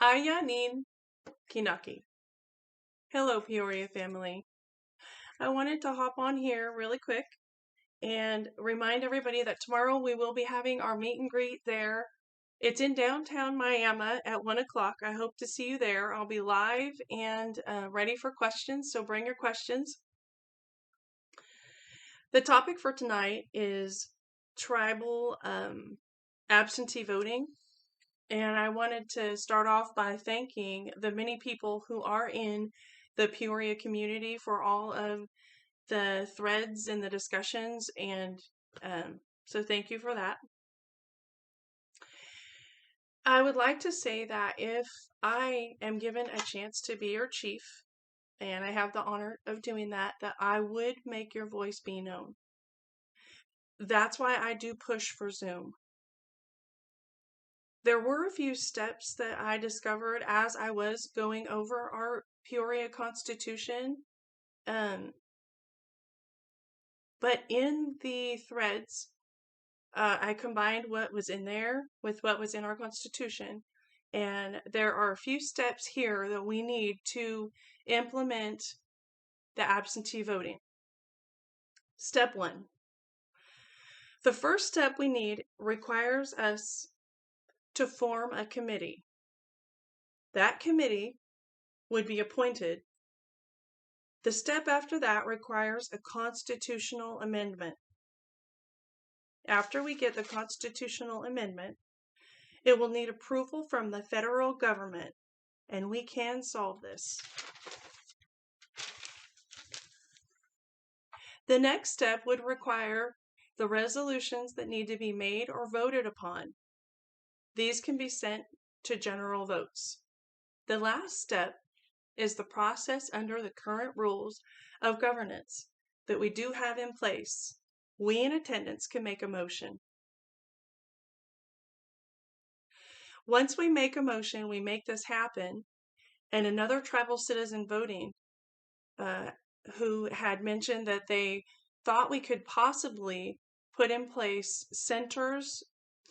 Ayanin Kinaki. Hello, Peoria family. I wanted to hop on here really quick and remind everybody that tomorrow we will be having our meet and greet there. It's in downtown Miami at 1 o'clock. I hope to see you there. I'll be live and ready for questions, so bring your questions. The topic for tonight is tribal absentee voting. And I wanted to start off by thanking the many people who are in the Peoria community for all of the threads and the discussions. And so thank you for that. I would like to say that if I am given a chance to be your chief, and I have the honor of doing that I would make your voice be known. That's why I do push for Zoom. There were a few steps that I discovered as I was going over our Peoria Constitution. But in the threads, I combined what was in there with what was in our Constitution. And there are a few steps here that we need to implement the absentee voting. Step 1. The first step we need requires us to form a committee. That committee would be appointed. The step after that requires a constitutional amendment. After we get the constitutional amendment, it will need approval from the federal government, and we can solve this. The next step would require the resolutions that need to be made or voted upon. These can be sent to general votes. The last step is the process under the current rules of governance that we do have in place. We in attendance can make a motion. Once we make a motion, we make this happen, and another tribal citizen voting who had mentioned that they thought we could possibly put in place centers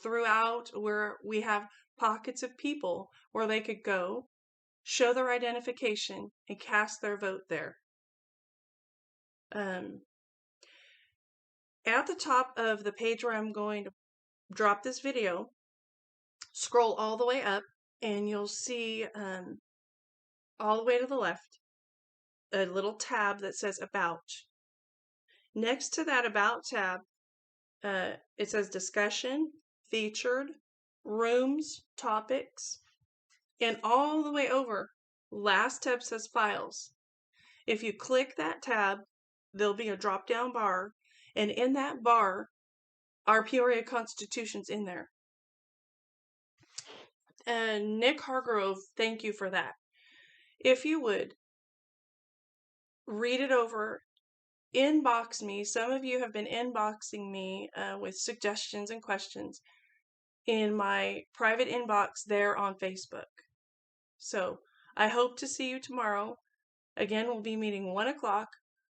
throughout where we have pockets of people where they could go, show their identification, and cast their vote there. At the top of the page where I'm going to drop this video, scroll all the way up and you'll see all the way to the left a little tab that says About. Next to that About tab, it says Discussion, Featured, Rooms, Topics, and all the way over, last tab says Files. If you click that tab, there'll be a drop-down bar, and in that bar, our Peoria Constitution's in there. And Nick Hargrove, thank you for that. If you would, read it over, inbox me. Some of you have been inboxing me with suggestions and questions in my private inbox there on Facebook. So I hope to see you tomorrow. Again, we'll be meeting 1 o'clock,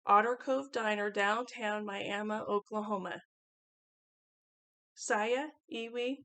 Otter Cove Diner, downtown Miami, Oklahoma. Saya, Iwi,